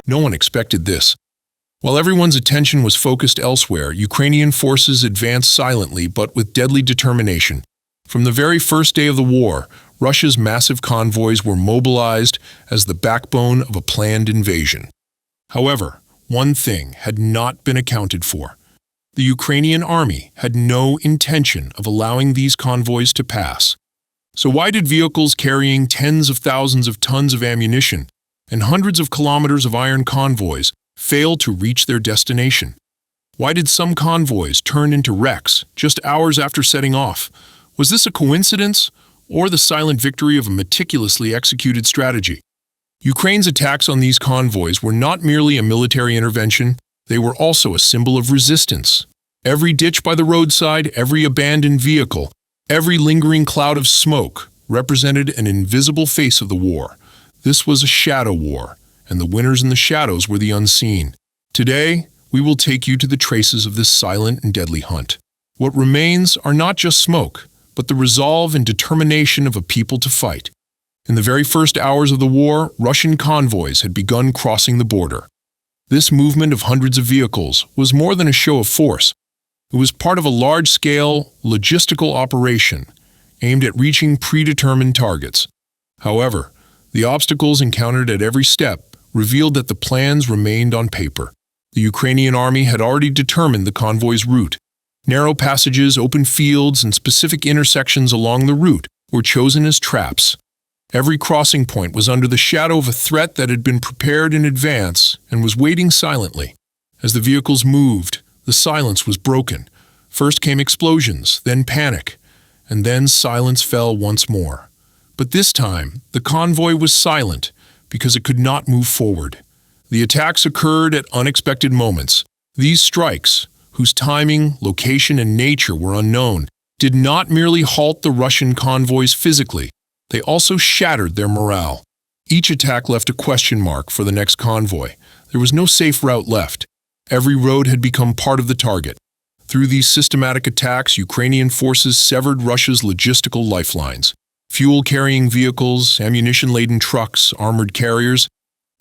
No one expected this. While everyone's attention was focused elsewhere, Ukrainian forces advanced silently but with deadly determination. From the very first day of the war, Russia's massive convoys were mobilized as the backbone of a planned invasion. However, one thing had not been accounted for. The Ukrainian army had no intention of allowing these convoys to pass. So why did vehicles carrying tens of thousands of tons of ammunition and hundreds of kilometers of iron convoys fail to reach their destination? Why did some convoys turn into wrecks just hours after setting off? Was this a coincidence or the silent victory of a meticulously executed strategy? Ukraine's attacks on these convoys were not merely a military intervention, they were also a symbol of resistance. Every ditch by the roadside, every abandoned vehicle, every lingering cloud of smoke represented an invisible face of the war. This was a shadow war, and the winners in the shadows were the unseen. Today, we will take you to the traces of this silent and deadly hunt. What remains are not just smoke, but the resolve and determination of a people to fight. In the very first hours of the war, Russian convoys had begun crossing the border. This movement of hundreds of vehicles was more than a show of force. It was part of a large-scale, logistical operation aimed at reaching predetermined targets. However, the obstacles encountered at every step revealed that the plans remained on paper. The Ukrainian army had already determined the convoy's route. Narrow passages, open fields, and specific intersections along the route were chosen as traps. Every crossing point was under the shadow of a threat that had been prepared in advance and was waiting silently. As the vehicles moved, the silence was broken. First came explosions, then panic, and then silence fell once more. But this time, the convoy was silent because it could not move forward. The attacks occurred at unexpected moments. These strikes, whose timing, location, and nature were unknown, did not merely halt the Russian convoys physically, they also shattered their morale. Each attack left a question mark for the next convoy. There was no safe route left. Every road had become part of the target. Through these systematic attacks, Ukrainian forces severed Russia's logistical lifelines. Fuel-carrying vehicles, ammunition-laden trucks, armored carriers,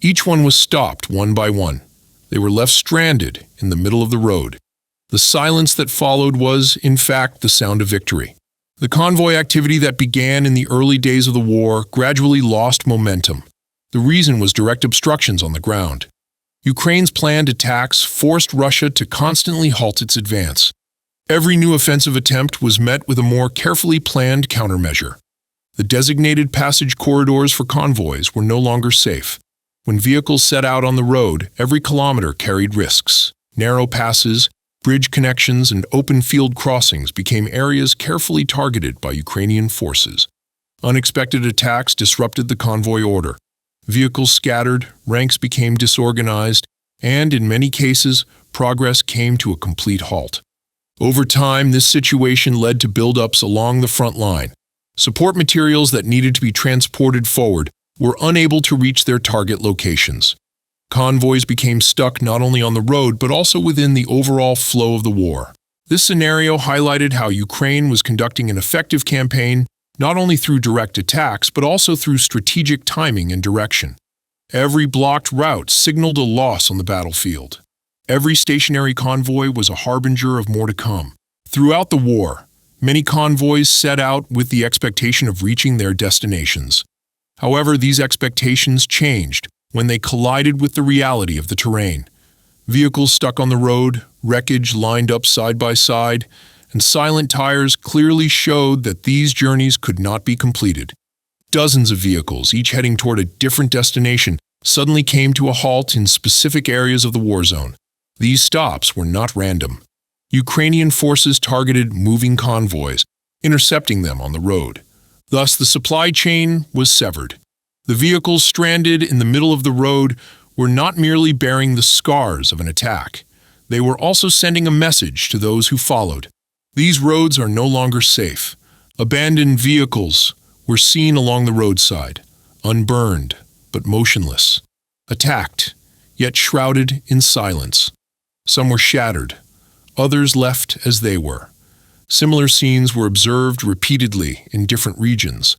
each one was stopped one by one. They were left stranded in the middle of the road. The silence that followed was, in fact, the sound of victory. The convoy activity that began in the early days of the war gradually lost momentum. The reason was direct obstructions on the ground. Ukraine's planned attacks forced Russia to constantly halt its advance. Every new offensive attempt was met with a more carefully planned countermeasure. The designated passage corridors for convoys were no longer safe. When vehicles set out on the road, every kilometer carried risks. Narrow passes, bridge connections, and open field crossings became areas carefully targeted by Ukrainian forces. Unexpected attacks disrupted the convoy order. Vehicles scattered, ranks became disorganized, and, in many cases, progress came to a complete halt. Over time, this situation led to buildups along the front line. Support materials that needed to be transported forward were unable to reach their target locations. Convoys became stuck not only on the road but also within the overall flow of the war. This scenario highlighted how Ukraine was conducting an effective campaign not only through direct attacks but also through strategic timing and direction. Every blocked route signaled a loss on the battlefield. Every stationary convoy was a harbinger of more to come. Throughout the war, many convoys set out with the expectation of reaching their destinations. However, these expectations changed when they collided with the reality of the terrain. Vehicles stuck on the road, wreckage lined up side by side, and silent tires clearly showed that these journeys could not be completed. Dozens of vehicles, each heading toward a different destination, suddenly came to a halt in specific areas of the war zone. These stops were not random. Ukrainian forces targeted moving convoys, intercepting them on the road. Thus, the supply chain was severed. The vehicles stranded in the middle of the road were not merely bearing the scars of an attack. They were also sending a message to those who followed. These roads are no longer safe. Abandoned vehicles were seen along the roadside, unburned but motionless, attacked, yet shrouded in silence. Some were shattered, others left as they were. Similar scenes were observed repeatedly in different regions.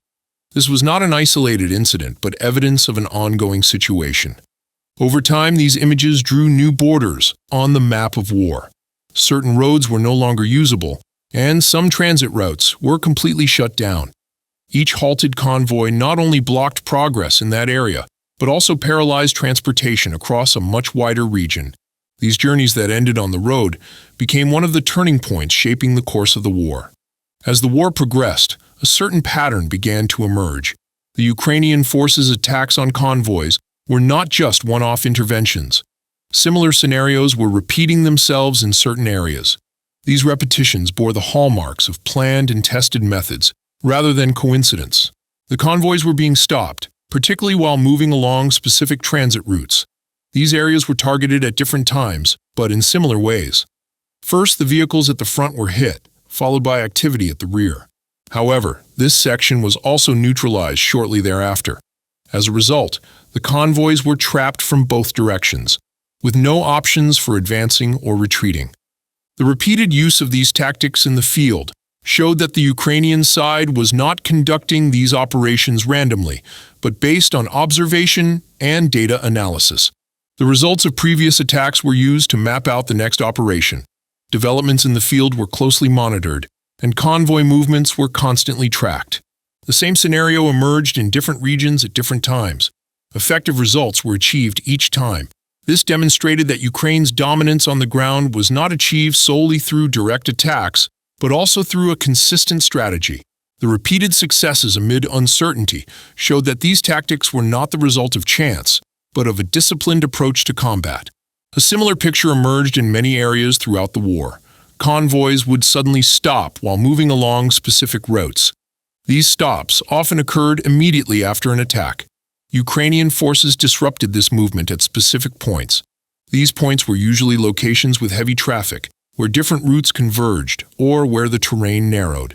This was not an isolated incident, but evidence of an ongoing situation. Over time, these images drew new borders on the map of war. Certain roads were no longer usable, and some transit routes were completely shut down. Each halted convoy not only blocked progress in that area, but also paralyzed transportation across a much wider region. These journeys that ended on the road became one of the turning points shaping the course of the war. As the war progressed, a certain pattern began to emerge. The Ukrainian forces' attacks on convoys were not just one-off interventions. Similar scenarios were repeating themselves in certain areas. These repetitions bore the hallmarks of planned and tested methods, rather than coincidence. The convoys were being stopped, particularly while moving along specific transit routes. These areas were targeted at different times, but in similar ways. First, the vehicles at the front were hit, followed by activity at the rear. However, this section was also neutralized shortly thereafter. As a result, the convoys were trapped from both directions, with no options for advancing or retreating. The repeated use of these tactics in the field showed that the Ukrainian side was not conducting these operations randomly, but based on observation and data analysis. The results of previous attacks were used to map out the next operation. Developments in the field were closely monitored, and convoy movements were constantly tracked. The same scenario emerged in different regions at different times. Effective results were achieved each time. This demonstrated that Ukraine's dominance on the ground was not achieved solely through direct attacks, but also through a consistent strategy. The repeated successes amid uncertainty showed that these tactics were not the result of chance, but of a disciplined approach to combat. A similar picture emerged in many areas throughout the war. Convoys would suddenly stop while moving along specific routes. These stops often occurred immediately after an attack. Ukrainian forces disrupted this movement at specific points. These points were usually locations with heavy traffic, where different routes converged, or where the terrain narrowed.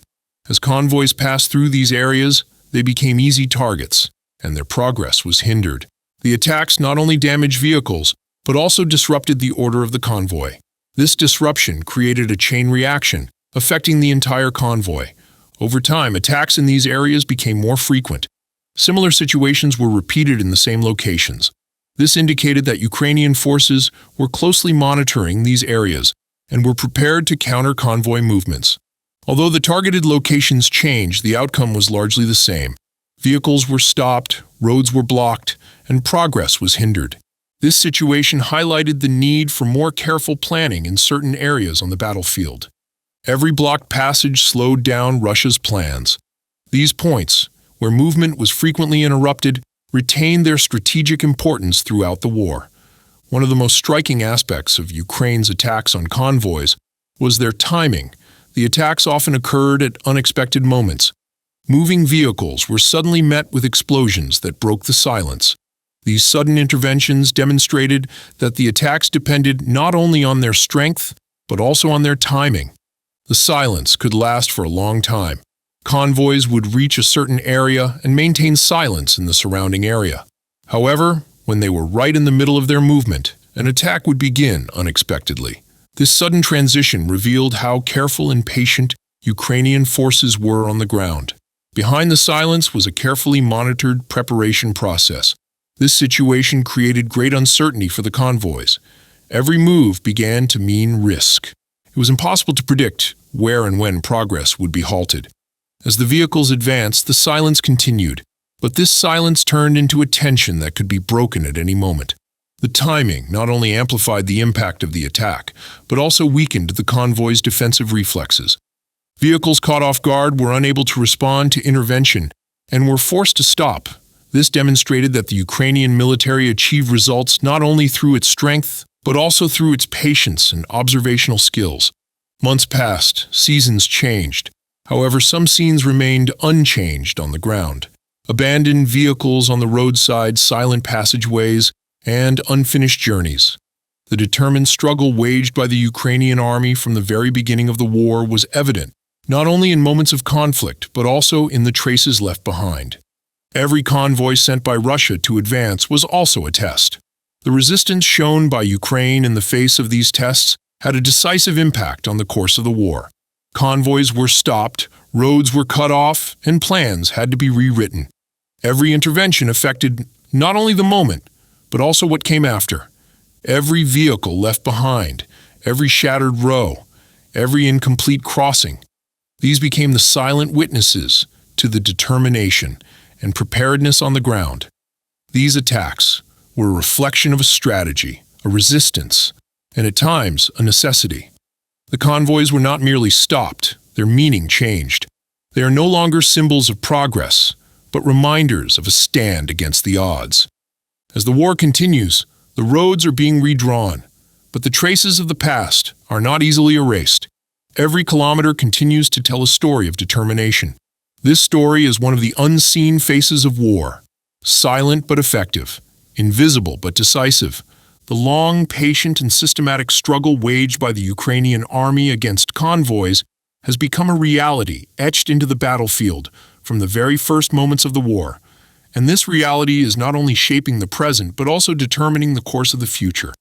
As convoys passed through these areas, they became easy targets, and their progress was hindered. The attacks not only damaged vehicles, but also disrupted the order of the convoy. This disruption created a chain reaction, affecting the entire convoy. Over time, attacks in these areas became more frequent. Similar situations were repeated in the same locations. This indicated that Ukrainian forces were closely monitoring these areas and were prepared to counter convoy movements. Although the targeted locations changed, the outcome was largely the same. Vehicles were stopped, roads were blocked, and progress was hindered. This situation highlighted the need for more careful planning in certain areas on the battlefield. Every blocked passage slowed down Russia's plans. These points, where movement was frequently interrupted, retained their strategic importance throughout the war. One of the most striking aspects of Ukraine's attacks on convoys was their timing. The attacks often occurred at unexpected moments. Moving vehicles were suddenly met with explosions that broke the silence. These sudden interventions demonstrated that the attacks depended not only on their strength, but also on their timing. The silence could last for a long time. Convoys would reach a certain area and maintain silence in the surrounding area. However, when they were right in the middle of their movement, an attack would begin unexpectedly. This sudden transition revealed how careful and patient Ukrainian forces were on the ground. Behind the silence was a carefully monitored preparation process. This situation created great uncertainty for the convoys. Every move began to mean risk. It was impossible to predict where and when progress would be halted. As the vehicles advanced, the silence continued, but this silence turned into a tension that could be broken at any moment. The timing not only amplified the impact of the attack, but also weakened the convoy's defensive reflexes. Vehicles caught off guard were unable to respond to intervention and were forced to stop. This demonstrated that the Ukrainian military achieved results not only through its strength, but also through its patience and observational skills. Months passed, seasons changed. However, some scenes remained unchanged on the ground. Abandoned vehicles on the roadside, silent passageways, and unfinished journeys. The determined struggle waged by the Ukrainian army from the very beginning of the war was evident, not only in moments of conflict, but also in the traces left behind. Every convoy sent by Russia to advance was also a test. The resistance shown by Ukraine in the face of these tests had a decisive impact on the course of the war. Convoys were stopped, roads were cut off, and plans had to be rewritten. Every intervention affected not only the moment, but also what came after. Every vehicle left behind, every shattered row, every incomplete crossing. These became the silent witnesses to the determination and preparedness on the ground. These attacks were a reflection of a strategy, a resistance, and at times a necessity. The convoys were not merely stopped, their meaning changed. They are no longer symbols of progress, but reminders of a stand against the odds. As the war continues, the roads are being redrawn, but the traces of the past are not easily erased. Every kilometer continues to tell a story of determination. This story is one of the unseen faces of war, silent but effective, invisible but decisive. The long, patient, and systematic struggle waged by the Ukrainian army against convoys has become a reality etched into the battlefield from the very first moments of the war. And this reality is not only shaping the present, but also determining the course of the future.